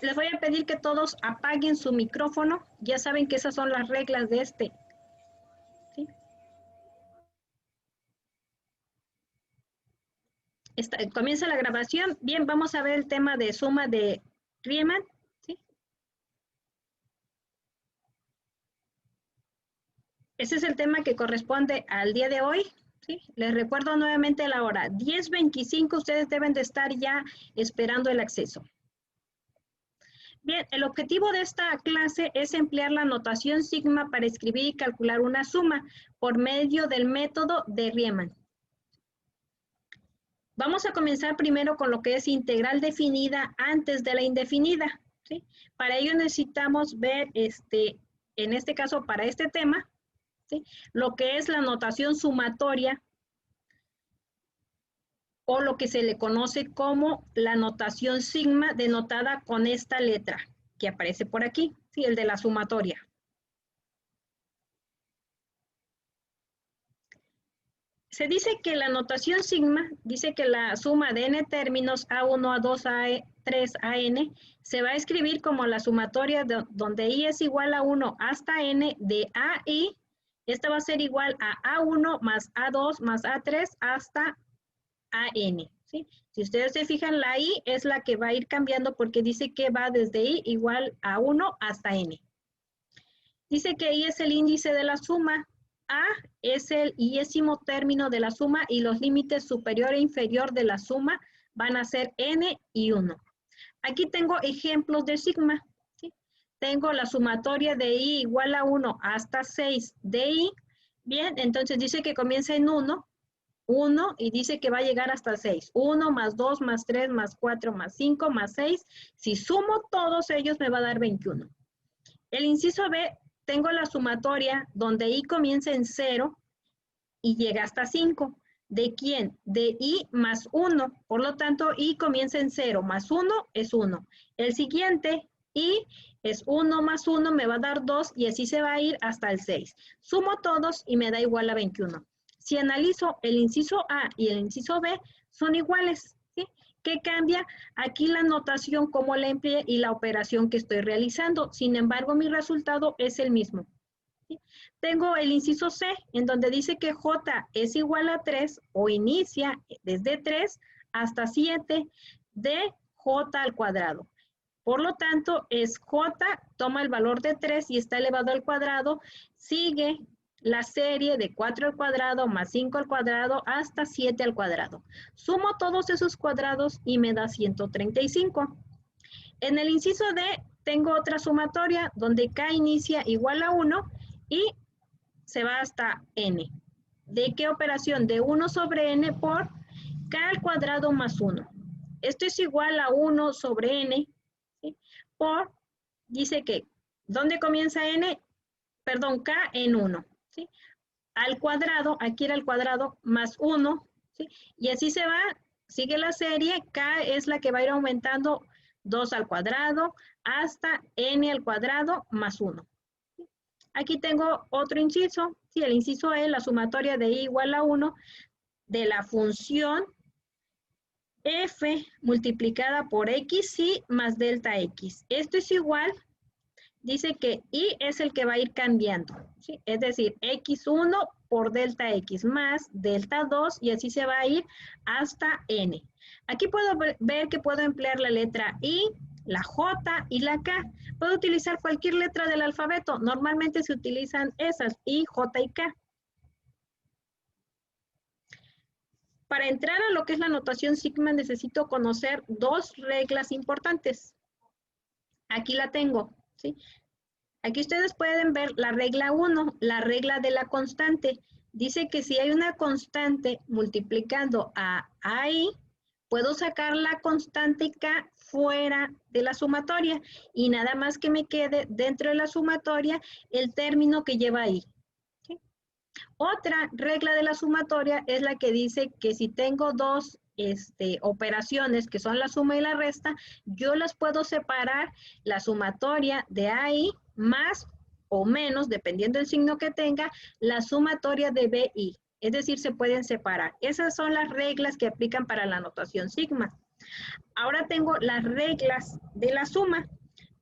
les voy a pedir que todos apaguen su micrófono. Ya saben que esas son las reglas de este. ¿Sí? Comienza la grabación. Bien, vamos a ver el tema de suma de Riemann. ¿Sí? Ese es el tema que corresponde al día de hoy. ¿Sí? Les recuerdo nuevamente la hora. 10:25, ustedes deben de estar ya esperando el acceso. Bien, el objetivo de esta clase es emplear la notación sigma para escribir y calcular una suma por medio del método de Riemann. Vamos a comenzar primero con lo que es integral definida antes de la indefinida. ¿Sí? Para ello necesitamos ver, en este caso para este tema, ¿sí? Lo que es la notación sumatoria o lo que se le conoce como la notación sigma denotada con esta letra que aparece por aquí, ¿sí? El de la sumatoria. Se dice que la notación sigma, dice que la suma de n términos A1, A2, A3, AN, se va a escribir como la sumatoria donde I es igual a 1 hasta n de AI. Esta va a ser igual a A1 más A2 más A3 hasta AN. ¿Sí? Si ustedes se fijan, la I es la que va a ir cambiando porque dice que va desde I igual a 1 hasta N. Dice que I es el índice de la suma. A es el iésimo término de la suma y los límites superior e inferior de la suma van a ser n y 1. Aquí tengo ejemplos de sigma. ¿Sí? Tengo la sumatoria de I igual a 1 hasta 6 de I. Bien, entonces dice que comienza en 1 y dice que va a llegar hasta 6. 1 más 2 más 3 más 4 más 5 más 6. Si sumo todos ellos me va a dar 21. El inciso B, tengo la sumatoria donde I comienza en 0 y llega hasta 5. ¿De quién? De I más 1. Por lo tanto, I comienza en 0 más 1 es 1. El siguiente, I es 1 más 1, me va a dar 2 y así se va a ir hasta el 6. Sumo todos y me da igual a 21. Si analizo el inciso A y el inciso B, son iguales. ¿Sí? ¿Qué cambia? Aquí la notación, cómo la empleé y la operación que estoy realizando. Sin embargo, mi resultado es el mismo. ¿Sí? Tengo el inciso C, en donde dice que J es igual a 3 o inicia desde 3 hasta 7 de J al cuadrado. Por lo tanto, es J, toma el valor de 3 y está elevado al cuadrado, sigue la serie de 4 al cuadrado más 5 al cuadrado hasta 7 al cuadrado. Sumo todos esos cuadrados y me da 135. En el inciso D tengo otra sumatoria donde K inicia igual a 1 y se va hasta N. ¿De qué operación? De 1 sobre N por K al cuadrado más 1. Esto es igual a 1 sobre N, ¿sí? Por, dice que, ¿dónde comienza N? Perdón, K en 1. ¿Sí? Al cuadrado, aquí era el cuadrado, más 1, ¿sí? Y así se va, sigue la serie, K es la que va a ir aumentando 2 al cuadrado hasta N al cuadrado más 1. ¿Sí? Aquí tengo otro inciso, ¿sí? El inciso E, la sumatoria de I igual a 1 de la función F multiplicada por XY más delta X. Esto es igual, dice que Y es el que va a ir cambiando, ¿sí? Es decir, X1 por delta X más delta 2 y así se va a ir hasta N. Aquí puedo ver que puedo emplear la letra I, la J y la K. Puedo utilizar cualquier letra del alfabeto. Normalmente se utilizan esas, I, J y K. Para entrar a lo que es la notación sigma necesito conocer dos reglas importantes. Aquí la tengo, ¿sí? Aquí ustedes pueden ver la regla 1, la regla de la constante. Dice que si hay una constante multiplicando a AI, puedo sacar la constante K fuera de la sumatoria y nada más que me quede dentro de la sumatoria el término que lleva I. ¿Sí? Otra regla de la sumatoria es la que dice que si tengo dos operaciones que son la suma y la resta, yo las puedo separar, la sumatoria de AI más o menos, dependiendo del signo que tenga, la sumatoria de BI. Es decir, se pueden separar. Esas son las reglas que aplican para la notación sigma. Ahora tengo las reglas de la suma.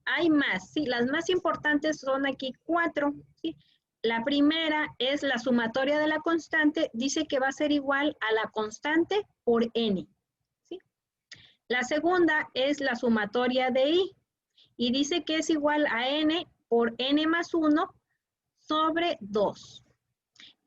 Hay más, ¿sí? Las más importantes son aquí 4, ¿sí? La primera es la sumatoria de la constante, dice que va a ser igual a la constante por n, ¿sí? La segunda es la sumatoria de i, y dice que es igual a n por n más 1 sobre 2.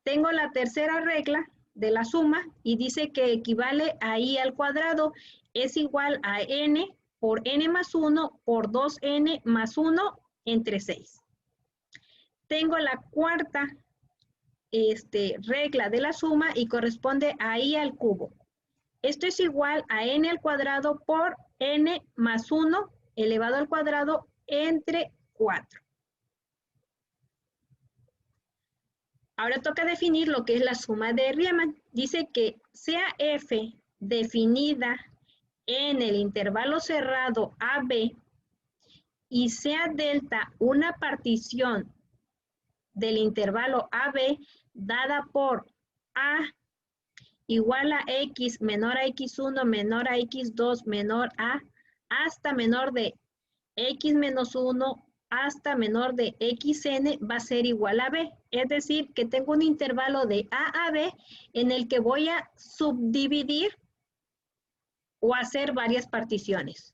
Tengo la tercera regla de la suma y dice que equivale a i al cuadrado, es igual a n por n más 1 por 2n más 1 entre 6. Tengo la cuarta regla de la suma y corresponde a i al cubo. Esto es igual a n al cuadrado por n más 1 elevado al cuadrado entre 4. Ahora toca definir lo que es la suma de Riemann. Dice que sea f definida en el intervalo cerrado AB y sea delta una partición del intervalo AB dada por A igual a X menor a X1 menor a X2 menor a hasta menor de X menos 1 hasta menor de xn va a ser igual a b. Es decir, que tengo un intervalo de a a b en el que voy a subdividir o hacer varias particiones,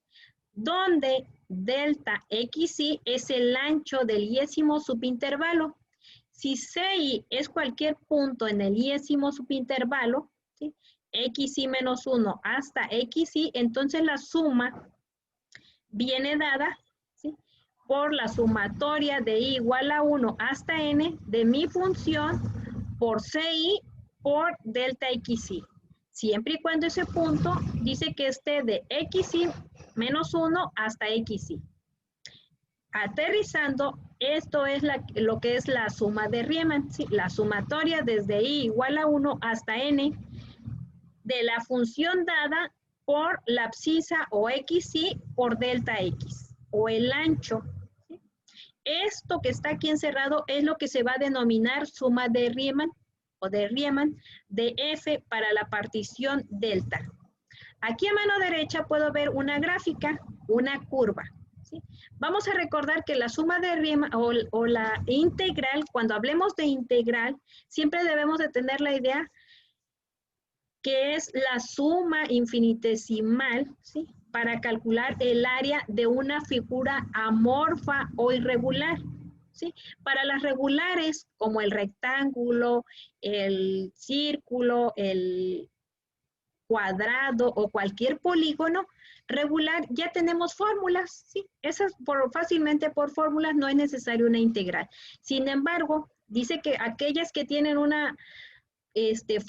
donde delta xy es el ancho del yésimo subintervalo. Si ci es cualquier punto en el yésimo subintervalo, ¿sí? xy menos 1 hasta xy, entonces la suma viene dada, ¿sí?, por la sumatoria de i igual a 1 hasta n de mi función por ci por delta xy. Siempre y cuando ese punto dice que esté de xy menos 1 hasta xy. Aterrizando, esto es lo que es la suma de Riemann, ¿sí? La sumatoria desde i igual a 1 hasta n de la función dada por la abscisa o xy por delta x, o el ancho. ¿Sí? Esto que está aquí encerrado es lo que se va a denominar suma de Riemann, o de Riemann, de f para la partición delta. Aquí a mano derecha puedo ver una gráfica, una curva. ¿Sí? Vamos a recordar que la suma de Riemann o la integral, cuando hablemos de integral, siempre debemos de tener la idea que es la suma infinitesimal, ¿sí?, para calcular el área de una figura amorfa o irregular. ¿Sí? Para las regulares, como el rectángulo, el círculo, el cuadrado o cualquier polígono regular, ya tenemos fórmulas, ¿sí? Esas fácilmente por fórmulas no es necesario una integral. Sin embargo, dice que aquellas que tienen una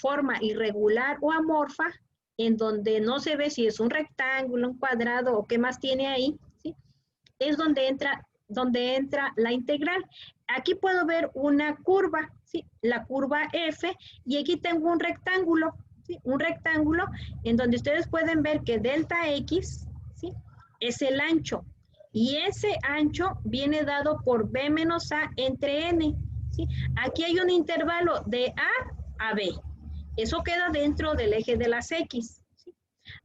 forma irregular o amorfa, en donde no se ve si es un rectángulo, un cuadrado o qué más tiene ahí, ¿sí?, es donde entra la integral. Aquí puedo ver una curva, ¿sí?, la curva F, y aquí tengo un rectángulo, ¿sí?, un rectángulo en donde ustedes pueden ver que delta X, ¿sí?, es el ancho, y ese ancho viene dado por B menos A entre N, ¿sí? Aquí hay un intervalo de A a B. Eso queda dentro del eje de las X. ¿Sí?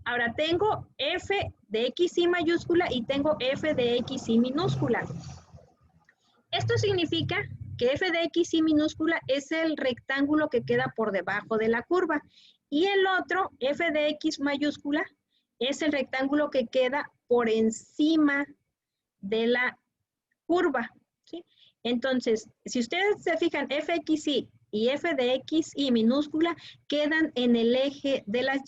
Ahora tengo F de XY mayúscula y tengo F de XY minúscula. Esto significa que F de XY minúscula es el rectángulo que queda por debajo de la curva. Y el otro, F de X mayúscula, es el rectángulo que queda por encima de la curva. ¿Sí? Entonces, si ustedes se fijan, FXY y F de XY minúscula quedan en el eje de las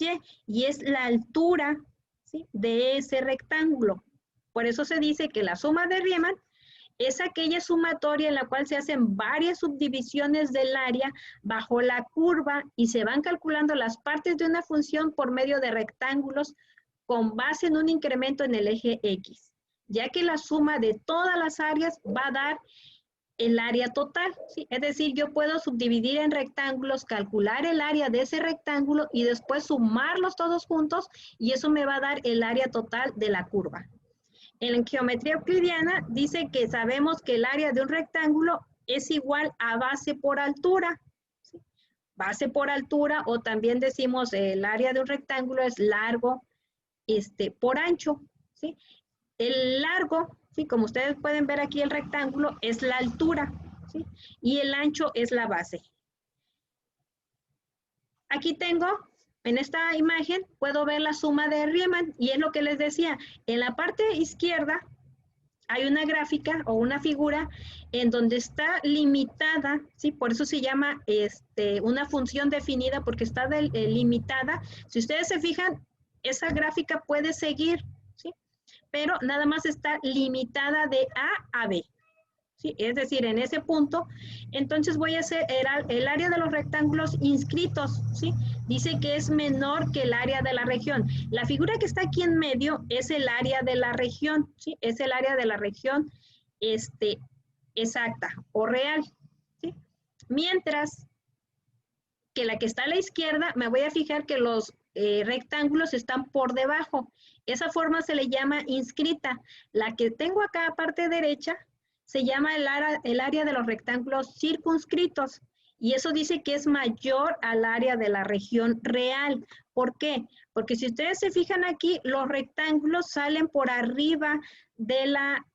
y es la altura, ¿sí?, de ese rectángulo. Por eso se dice que la suma de Riemann es aquella sumatoria en la cual se hacen varias subdivisiones del área bajo la curva y se van calculando las partes de una función por medio de rectángulos con base en un incremento en el eje X, ya que la suma de todas las áreas va a dar el área total, ¿sí? Es decir, yo puedo subdividir en rectángulos, calcular el área de ese rectángulo y después sumarlos todos juntos y eso me va a dar el área total de la curva. En geometría euclidiana dice que sabemos que el área de un rectángulo es igual a base por altura, ¿sí? Base por altura, o también decimos el área de un rectángulo es largo por ancho, ¿sí? El largo, ¿sí? Como ustedes pueden ver aquí el rectángulo, es la altura, ¿sí? Y el ancho es la base. Aquí tengo, en esta imagen, puedo ver la suma de Riemann y es lo que les decía. En la parte izquierda hay una gráfica o una figura en donde está limitada, ¿sí? Por eso se llama una función definida porque está limitada. Si ustedes se fijan, esa gráfica puede seguir, ¿sí? Pero nada más está limitada de A a B. ¿Sí? Es decir, en ese punto, entonces voy a hacer el área de los rectángulos inscritos, ¿sí? Dice que es menor que el área de la región. La figura que está aquí en medio es el área de la región, ¿sí? Es el área de la región exacta o real, ¿sí? Mientras que la que está a la izquierda, me voy a fijar que los rectángulos están por debajo. Esa forma se le llama inscrita. La que tengo acá a parte derecha se llama el área de los rectángulos circunscritos. Y eso dice que es mayor al área de la región real. ¿Por qué? Porque si ustedes se fijan aquí, los rectángulos salen por arriba de la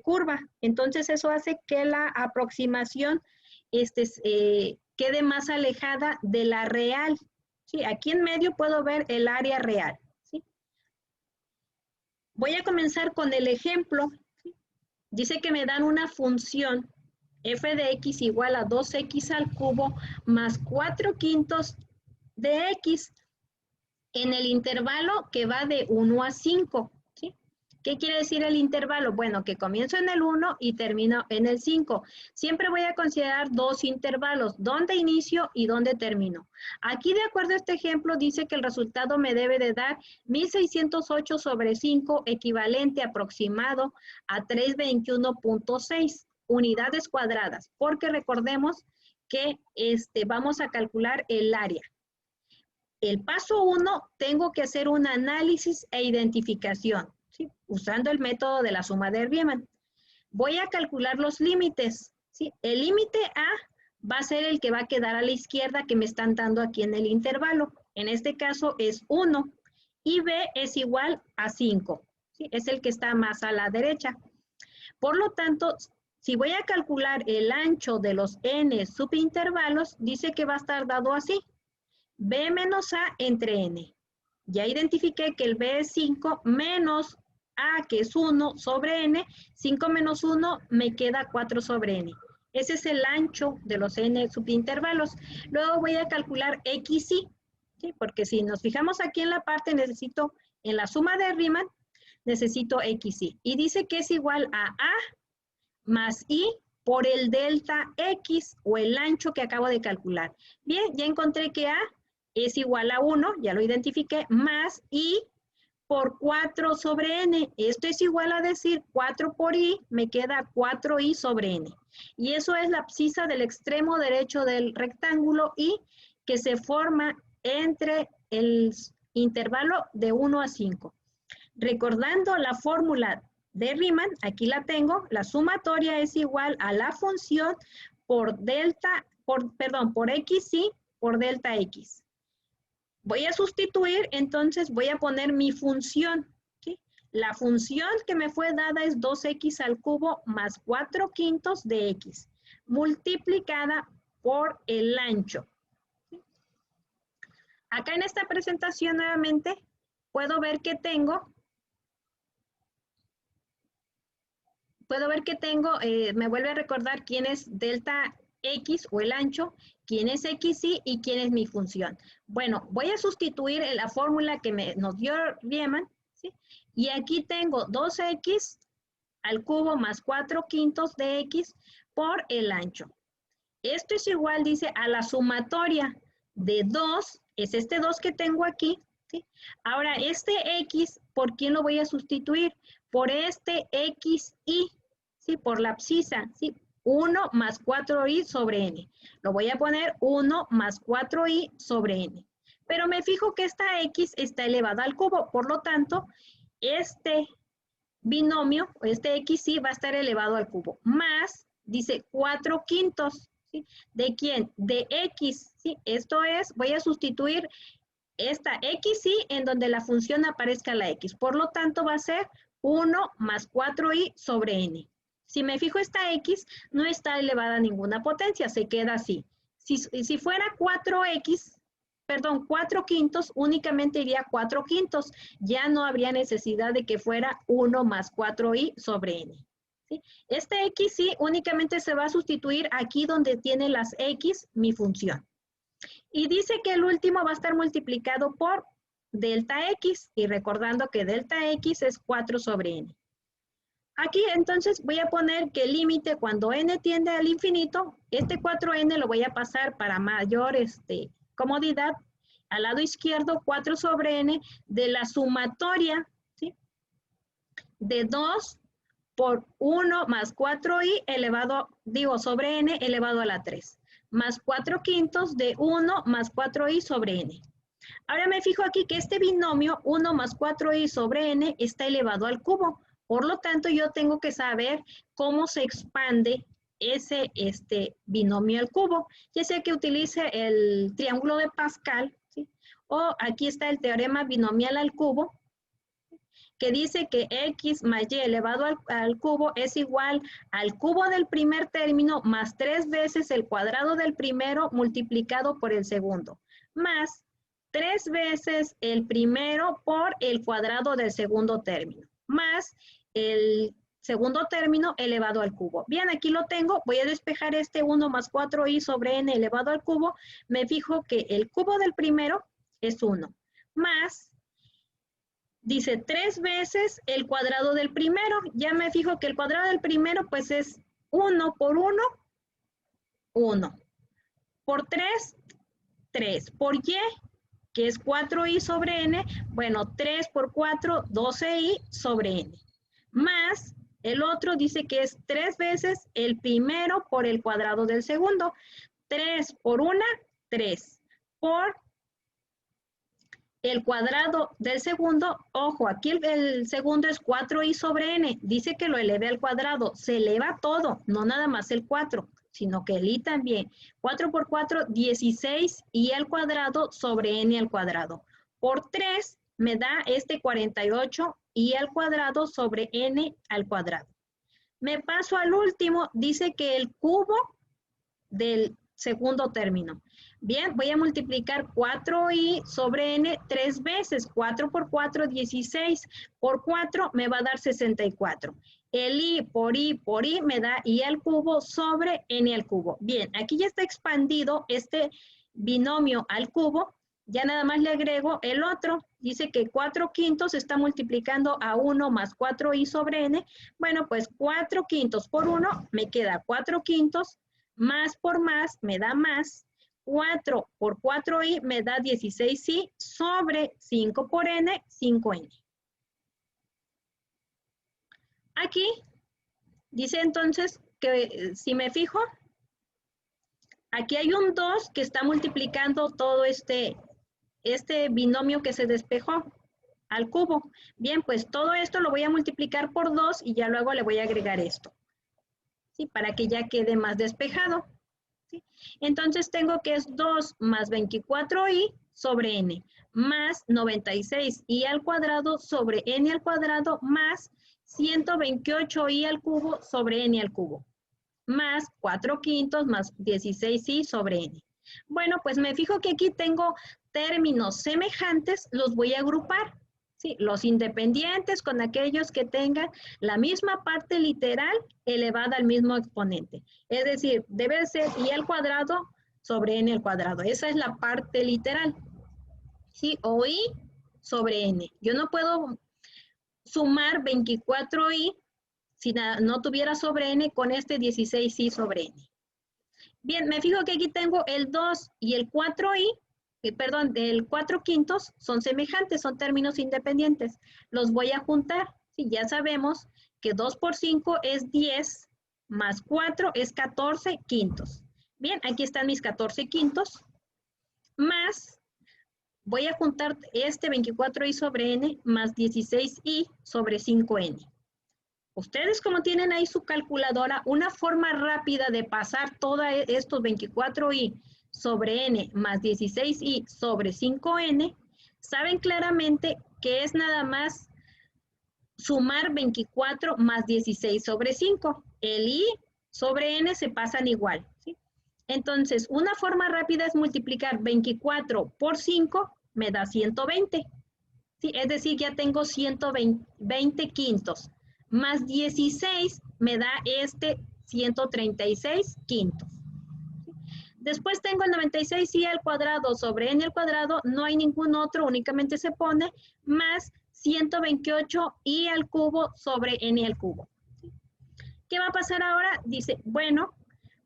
curva. Entonces eso hace que la aproximación quede más alejada de la real. ¿Sí? Aquí en medio puedo ver el área real. ¿Sí? Voy a comenzar con el ejemplo. ¿Sí? Dice que me dan una función f de x igual a 2x al cubo más 4 quintos de x en el intervalo que va de 1 a 5. ¿Sí? ¿Qué quiere decir el intervalo? Bueno, que comienzo en el 1 y termino en el 5. Siempre voy a considerar dos intervalos, dónde inicio y dónde termino. Aquí, de acuerdo a este ejemplo, dice que el resultado me debe de dar 1608 sobre 5, equivalente aproximado a 321.6 unidades cuadradas, porque recordemos que vamos a calcular el área. El paso 1, tengo que hacer un análisis e identificación, ¿sí? Usando el método de la suma de Riemann. Voy a calcular los límites, ¿sí? El límite A va a ser el que va a quedar a la izquierda que me están dando aquí en el intervalo. En este caso es 1 y B es igual a 5, ¿sí? Es el que está más a la derecha. Por lo tanto, si voy a calcular el ancho de los n subintervalos, dice que va a estar dado así. B menos A entre N. Ya identifiqué que el B es 5 menos A, que es 1 sobre N. 5 menos 1 me queda 4 sobre N. Ese es el ancho de los N subintervalos. Luego voy a calcular XY, ¿sí? Porque si nos fijamos aquí en la parte, necesito, en la suma de Riemann, necesito XY. Y dice que es igual a A más I por el delta X o el ancho que acabo de calcular. Bien, ya encontré que A es igual a 1, ya lo identifiqué, más I por 4 sobre N. Esto es igual a decir 4 por I, me queda 4I sobre N. Y eso es la abscisa del extremo derecho del rectángulo I que se forma entre el intervalo de 1 a 5. Recordando la fórmula de Riemann, aquí la tengo, la sumatoria es igual a la función por XY por delta X. Voy a sustituir, entonces voy a poner mi función. ¿Sí? La función que me fue dada es 2x al cubo más 4 quintos de x, multiplicada por el ancho. ¿Sí? Acá en esta presentación nuevamente puedo ver que tengo, me vuelve a recordar quién es delta X o el ancho, quién es XY y quién es mi función. Bueno, voy a sustituir en la fórmula que nos dio Riemann, ¿sí? Y aquí tengo 2x al cubo más 4 quintos de x por el ancho. Esto es igual, dice, a la sumatoria de 2, es este 2 que tengo aquí, ¿sí? Ahora, este x, ¿por quién lo voy a sustituir? Por este xy, ¿sí? Por la abscisa, ¿sí? 1 más 4i sobre n. Lo voy a poner 1 más 4i sobre n. Pero me fijo que esta x está elevada al cubo, por lo tanto, este binomio, este xy va a estar elevado al cubo, más, dice 4 quintos, ¿sí? ¿De quién? De x, ¿sí? Esto es, voy a sustituir esta XY en donde la función aparezca la X. Por lo tanto, va a ser 1 más 4i sobre n. Si me fijo, esta X no está elevada a ninguna potencia, se queda así. Si fuera 4X, perdón, 4 quintos, únicamente iría 4 quintos. Ya no habría necesidad de que fuera 1 más 4i sobre n. ¿Sí? Este XY únicamente se va a sustituir aquí donde tiene las X, mi función. Y dice que el último va a estar multiplicado por delta X, y recordando que delta X es 4 sobre n. Aquí entonces voy a poner que el límite cuando n tiende al infinito, este 4n lo voy a pasar para mayor comodidad al lado izquierdo, 4 sobre n de la sumatoria, ¿sí? De 2 por 1 más 4i elevado, sobre n elevado a la 3, más 4 quintos de 1 más 4i sobre n. Ahora me fijo aquí que este binomio 1 más 4i sobre n está elevado al cubo. Por lo tanto, yo tengo que saber cómo se expande ese binomio al cubo, ya sea que utilice el triángulo de Pascal, ¿sí? O aquí está el teorema binomial al cubo, que dice que x más y elevado al cubo es igual al cubo del primer término más 3 veces el cuadrado del primero multiplicado por el segundo, más 3 veces el primero por el cuadrado del segundo término, más el segundo término elevado al cubo. Bien, aquí lo tengo. Voy a despejar este 1 más 4i sobre n elevado al cubo. Me fijo que el cubo del primero es 1, más, dice 3 veces el cuadrado del primero. Ya me fijo que el cuadrado del primero pues es 1 por 1, 1. Por 3, 3. Por y, que es 4i sobre n, bueno, 3 por 4, 12i sobre n. Más el otro dice que es 3 veces el primero por el cuadrado del segundo. 3 por 1, 3. Por el cuadrado del segundo, ojo, aquí el segundo es 4i sobre n. Dice que lo eleve al cuadrado. Se eleva todo, no nada más el 4, sino que el i también. 4 por 4, 16i al cuadrado sobre n al cuadrado. Por 3 me da 48 i al cuadrado sobre n al cuadrado. Me paso al último, dice que el cubo del segundo término. Bien, voy a multiplicar 4i sobre n 3 veces. 4 por 4, 16. Por 4 me va a dar 64. El i por i me da i al cubo sobre n al cubo. Bien, aquí ya está expandido este binomio al cubo. Ya nada más le agrego el otro. Dice que 4 quintos está multiplicando a 1 más 4i sobre n. Bueno, pues 4 quintos por 1 me queda 4 quintos. Más por más me da más. 4 por 4i me da 16i sobre 5 por n, 5n. Aquí dice entonces que si me fijo, aquí hay un 2 que está multiplicando todo este binomio que se despejó al cubo. Bien, pues todo esto lo voy a multiplicar por 2 y ya luego le voy a agregar esto, ¿sí? Para que ya quede más despejado, ¿sí? Entonces tengo que es 2 más 24i sobre n, más 96i al cuadrado sobre n al cuadrado, más 128i al cubo sobre n al cubo, más 4 quintos más 16i sobre n. Bueno, pues me fijo que aquí tengo términos semejantes, los voy a agrupar, ¿sí? Los independientes con aquellos que tengan la misma parte literal elevada al mismo exponente. Es decir, debe ser i al cuadrado sobre n al cuadrado. Esa es la parte literal, ¿sí? O i sobre n. Yo no puedo sumar 24i si no tuviera sobre n con este 16i sobre n. Bien, me fijo que aquí tengo el 2 y el 4i, perdón, el 4 quintos son semejantes, son términos independientes. Los voy a juntar. Sí, ya sabemos que 2 por 5 es 10, más 4 es 14 quintos. Bien, aquí están mis 14 quintos, más voy a juntar este 24i sobre n más 16i sobre 5n. Ustedes como tienen ahí su calculadora, una forma rápida de pasar todos estos 24i sobre n más 16i sobre 5n saben claramente que es nada más sumar 24 más 16 sobre 5. El i sobre n se pasan igual, ¿sí? Entonces, una forma rápida es multiplicar 24 por 5, me da 120. ¿Sí? Es decir, ya tengo 120 quintos. Más 16 me da 136 quintos. Después tengo el 96i al cuadrado sobre n al cuadrado, no hay ningún otro, únicamente se pone más 128i al cubo sobre n al cubo. ¿Qué va a pasar ahora? Dice, bueno,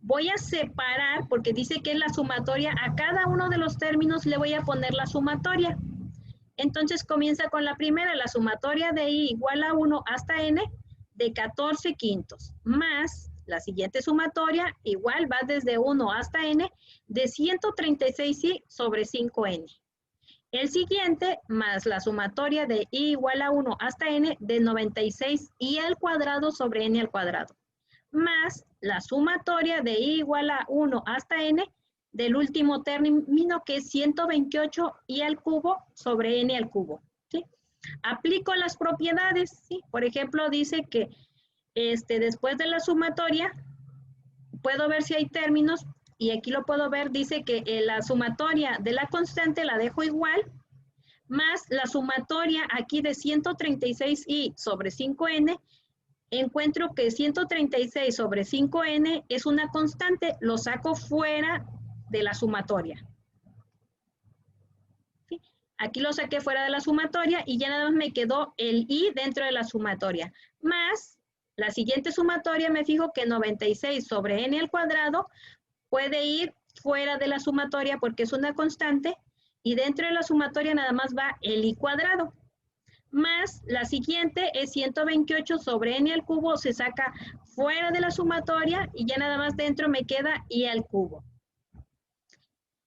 voy a separar, porque dice que es la sumatoria, a cada uno de los términos le voy a poner la sumatoria. Entonces comienza con la primera, la sumatoria de i igual a 1 hasta n de 14 quintos, más la siguiente sumatoria, igual va desde 1 hasta n, de 136i sobre 5n. El siguiente, más la sumatoria de i igual a 1 hasta n, de 96i al cuadrado sobre n al cuadrado. Más la sumatoria de i igual a 1 hasta n, del último término, que es 128i al cubo sobre n al cubo. ¿Sí? Aplico las propiedades, ¿sí? Por ejemplo, dice que después de la sumatoria, puedo ver si hay términos, y aquí lo puedo ver, dice que la sumatoria de la constante la dejo igual, más la sumatoria aquí de 136i sobre 5n, encuentro que 136 sobre 5n es una constante, lo saco fuera de la sumatoria. ¿Sí? Aquí lo saqué fuera de la sumatoria y ya nada más me quedó el i dentro de la sumatoria, más la siguiente sumatoria, me fijo que 96 sobre n al cuadrado puede ir fuera de la sumatoria porque es una constante, y dentro de la sumatoria nada más va el i cuadrado. Más la siguiente es 128 sobre n al cubo, se saca fuera de la sumatoria y ya nada más dentro me queda i al cubo.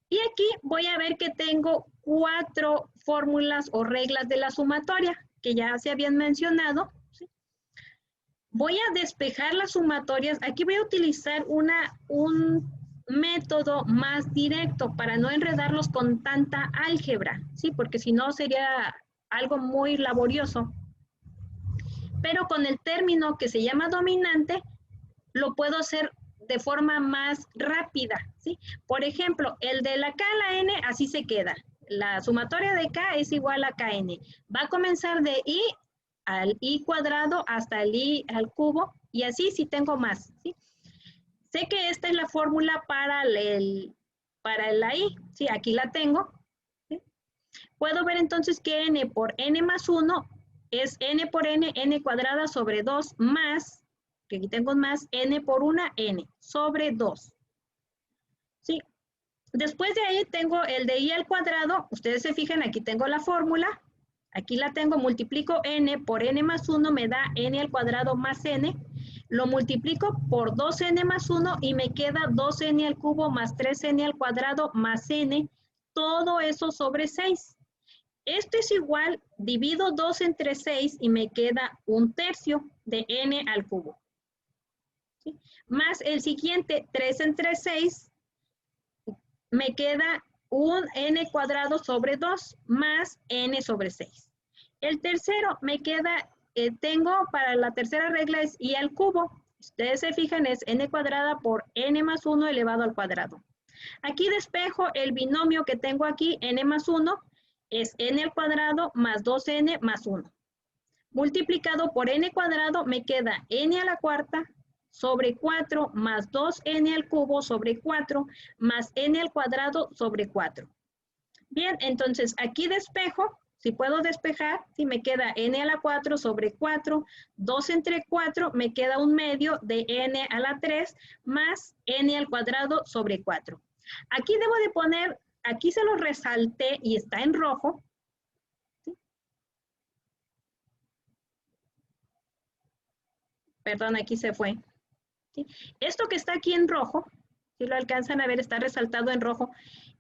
Y aquí voy a ver que tengo 4 fórmulas o reglas de la sumatoria que ya se habían mencionado. ¿Sí? Voy a despejar las sumatorias. Aquí voy a utilizar un método más directo para no enredarlos con tanta álgebra, ¿sí? Porque si no sería algo muy laborioso. Pero con el término que se llama dominante, lo puedo hacer de forma más rápida, ¿sí? Por ejemplo, el de la k a la n, así se queda. La sumatoria de k es igual a kn. Va a comenzar de i al i cuadrado hasta el i al cubo, y así si tengo más, ¿sí? Sé que esta es la fórmula para la i, ¿sí? Aquí la tengo. ¿Sí? Puedo ver entonces que n por n más 1 es n por n cuadrada sobre 2 más, que aquí tengo más, n por 1, n sobre 2. ¿Sí? Después de ahí tengo el de i al cuadrado. Ustedes se fijan, aquí tengo la fórmula. Aquí la tengo, multiplico n por n más 1, me da n al cuadrado más n. Lo multiplico por 2n más 1 y me queda 2n al cubo más 3n al cuadrado más n. Todo eso sobre 6. Esto es igual, divido 2 entre 6 y me queda 1/3 de n al cubo. ¿Sí? Más el siguiente, 3 entre 6, me queda un n cuadrado sobre 2 más n sobre 6. El tercero me queda, tengo para la tercera regla es i al cubo. Ustedes se fijan, es n cuadrada por n más 1 elevado al cuadrado. Aquí despejo el binomio que tengo aquí, n más 1, es n al cuadrado más 2n más 1. Multiplicado por n cuadrado me queda n a la cuarta sobre 4 más 2n al cubo sobre 4 más n al cuadrado sobre 4. Bien, entonces aquí despejo, si puedo despejar, si me queda n a la 4 sobre 4, 2 entre 4, me queda 1/2 de n a la 3 más n al cuadrado sobre 4. Aquí debo de poner, aquí se lo resalté y está en rojo. ¿Sí? Perdón, aquí se fue. ¿Sí? Esto que está aquí en rojo, si lo alcanzan a ver, está resaltado en rojo,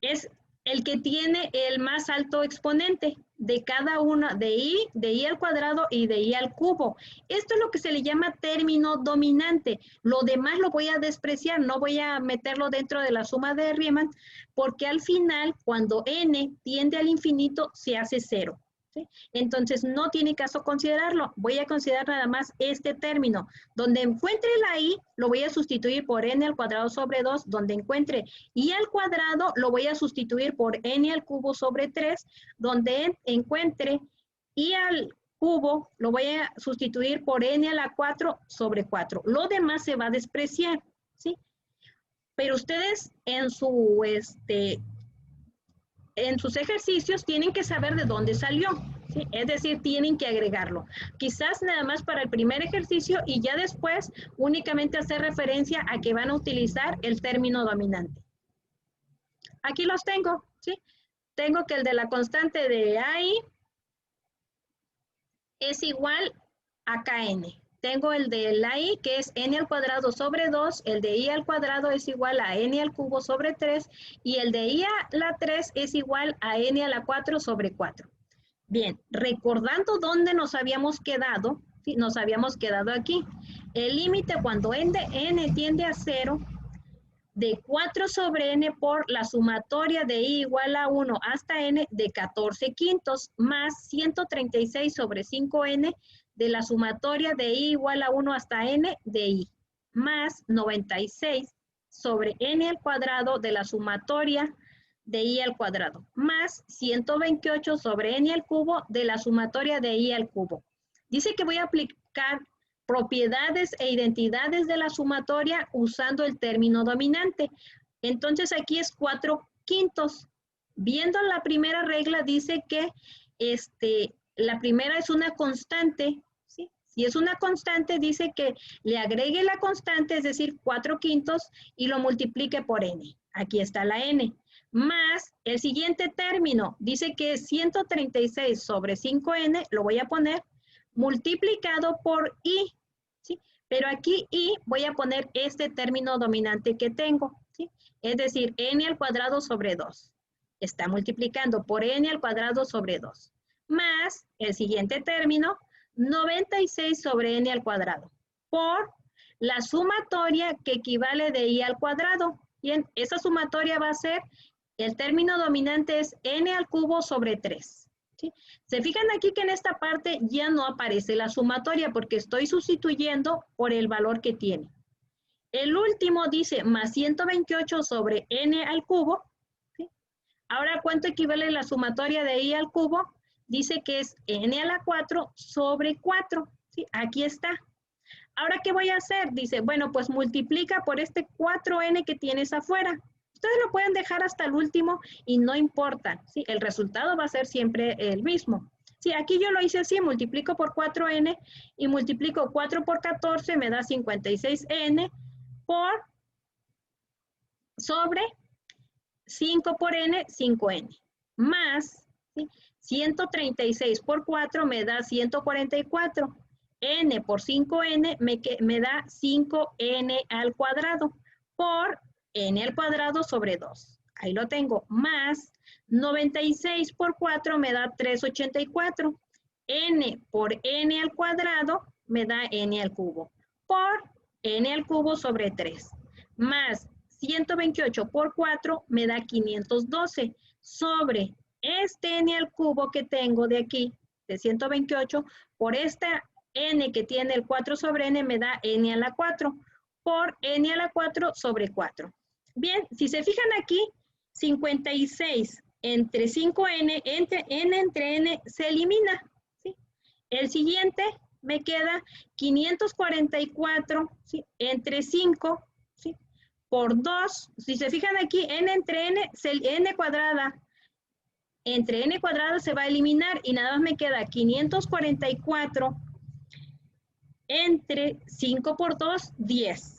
es el que tiene el más alto exponente. de cada una, de I al cuadrado y de I al cubo. Esto es lo que se le llama término dominante. Lo demás lo voy a despreciar, no voy a meterlo dentro de la suma de Riemann, porque al final, cuando n tiende al infinito, se hace cero. ¿Sí? Entonces, no tiene caso considerarlo. Voy a considerar nada más este término. Donde encuentre la I, lo voy a sustituir por n al cuadrado sobre 2. Donde encuentre I al cuadrado, lo voy a sustituir por n al cubo sobre 3. Donde encuentre I al cubo, lo voy a sustituir por n a la 4 sobre 4. Lo demás se va a despreciar, ¿sí? Pero ustedes en sus ejercicios tienen que saber de dónde salió, ¿sí? Es decir, tienen que agregarlo. Quizás nada más para el primer ejercicio y ya después únicamente hacer referencia a que van a utilizar el término dominante. Aquí los tengo, ¿sí? Tengo que el de la constante de AI es igual a Kn. Tengo el de la I, que es n al cuadrado sobre 2, el de I al cuadrado es igual a n al cubo sobre 3, y el de I a la 3 es igual a n a la 4 sobre 4. Bien, recordando dónde nos habíamos quedado, ¿sí? Nos habíamos quedado aquí. El límite cuando n tiende a 0, de 4 sobre n por la sumatoria de I igual a 1 hasta n de 14 quintos, más 136 sobre 5n, de la sumatoria de I igual a 1 hasta n de I, más 96 sobre n al cuadrado de la sumatoria de I al cuadrado, más 128 sobre n al cubo de la sumatoria de I al cubo. Dice que voy a aplicar propiedades e identidades de la sumatoria usando el término dominante. Entonces aquí es 4 quintos. Viendo la primera regla dice que la primera es una constante. ¿Sí? Si es una constante, dice que le agregue la constante, es decir, 4 quintos, y lo multiplique por n. Aquí está la n. Más el siguiente término, dice que es 136 sobre 5n, lo voy a poner, multiplicado por i. ¿Sí? Pero aquí i voy a poner este término dominante que tengo. ¿Sí? Es decir, n al cuadrado sobre 2. Está multiplicando por n al cuadrado sobre 2. Más el siguiente término, 96 sobre n al cuadrado, por la sumatoria que equivale de i al cuadrado. Bien, esa sumatoria va a ser, el término dominante es n al cubo sobre 3. ¿Sí? Se fijan aquí que en esta parte ya no aparece la sumatoria porque estoy sustituyendo por el valor que tiene. El último dice más 128 sobre n al cubo. ¿Sí? Ahora, ¿cuánto equivale la sumatoria de i al cubo? Dice que es n a la 4 sobre 4. ¿Sí? Aquí está. Ahora, ¿qué voy a hacer? Dice, bueno, pues multiplica por este 4n que tienes afuera. Ustedes lo pueden dejar hasta el último y no importa. ¿Sí? El resultado va a ser siempre el mismo. Sí, aquí yo lo hice así, multiplico por 4n y multiplico 4 por 14, me da 56n por sobre 5 por n, 5n. Más, ¿sí? 136 por 4 me da 144. N por 5n me da 5n al cuadrado por n al cuadrado sobre 2. Ahí lo tengo. Más 96 por 4 me da 384. N por n al cuadrado me da n al cubo. Por n al cubo sobre 3. Más 128 por 4 me da 512. Sobre este n al cubo que tengo de aquí, de 128, por esta n que tiene el 4 sobre n me da n a la 4 por n a la 4 sobre 4. Bien, si se fijan aquí, 56 entre 5n, entre n se elimina. ¿Sí? El siguiente me queda 544, ¿sí? Entre 5, ¿sí? Por 2. Si se fijan aquí, n entre n, n cuadrada, entre n cuadrada se va a eliminar y nada más me queda 544 entre 5 por 2, 10.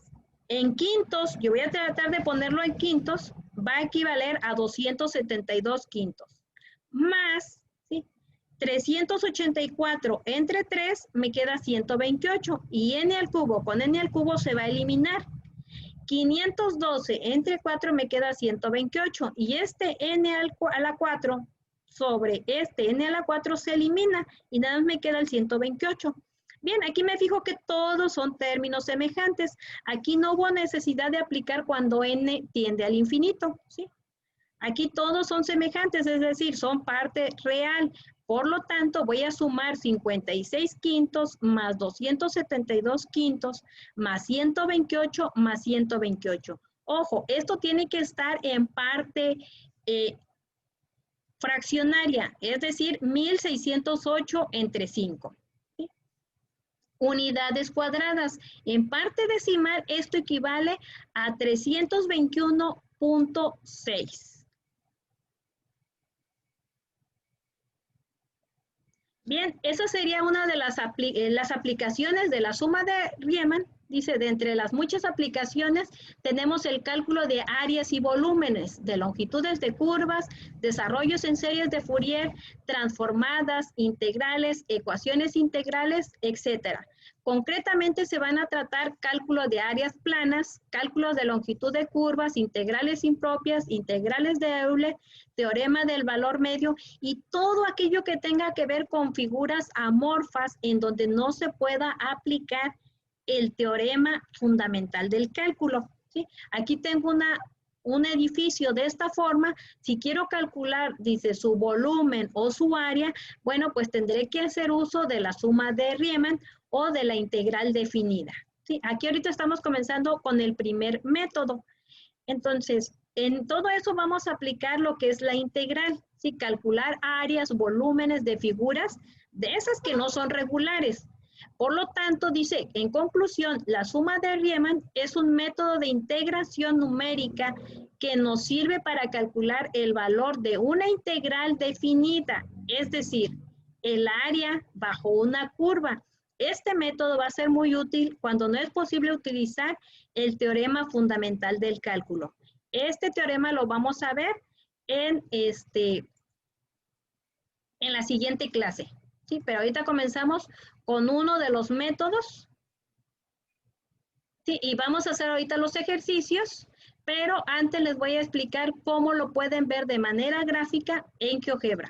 En quintos, yo voy a tratar de ponerlo en quintos, va a equivaler a 272 quintos. Más, ¿sí? 384 entre 3 me queda 128 y n al cubo con n al cubo se va a eliminar. 512 entre 4 me queda 128 y este n a la 4 sobre este n a la 4 se elimina y nada más me queda el 128. Bien, aquí me fijo que todos son términos semejantes. Aquí no hubo necesidad de aplicar cuando n tiende al infinito, ¿sí? Aquí todos son semejantes, es decir, son parte real. Por lo tanto, voy a sumar 56 quintos más 272 quintos más 128 más 128. Ojo, esto tiene que estar en parte fraccionaria, es decir, 1608 entre 5. ¿Sí? Unidades cuadradas. En parte decimal, esto equivale a 321.6. Bien, esa sería una de las aplicaciones de la suma de Riemann. Dice, de entre las muchas aplicaciones tenemos el cálculo de áreas y volúmenes, de longitudes de curvas, desarrollos en series de Fourier, transformadas, integrales, ecuaciones integrales, etc. Concretamente se van a tratar cálculos de áreas planas, cálculos de longitud de curvas, integrales impropias, integrales de Euler, teorema del valor medio y todo aquello que tenga que ver con figuras amorfas en donde no se pueda aplicar el teorema fundamental del cálculo. ¿Sí? Aquí tengo un edificio de esta forma. Si quiero calcular, dice, su volumen o su área, bueno, pues tendré que hacer uso de la suma de Riemann o de la integral definida. ¿Sí? Aquí ahorita estamos comenzando con el primer método. Entonces, en todo eso vamos a aplicar lo que es la integral, ¿sí? Calcular áreas, volúmenes de figuras, de esas que no son regulares. Por lo tanto, dice, en conclusión, la suma de Riemann es un método de integración numérica que nos sirve para calcular el valor de una integral definida, es decir, el área bajo una curva. Este método va a ser muy útil cuando no es posible utilizar el teorema fundamental del cálculo. Este teorema lo vamos a ver en la siguiente clase. Sí, pero ahorita comenzamos con uno de los métodos. Sí, y vamos a hacer ahorita los ejercicios, pero antes les voy a explicar cómo lo pueden ver de manera gráfica en GeoGebra.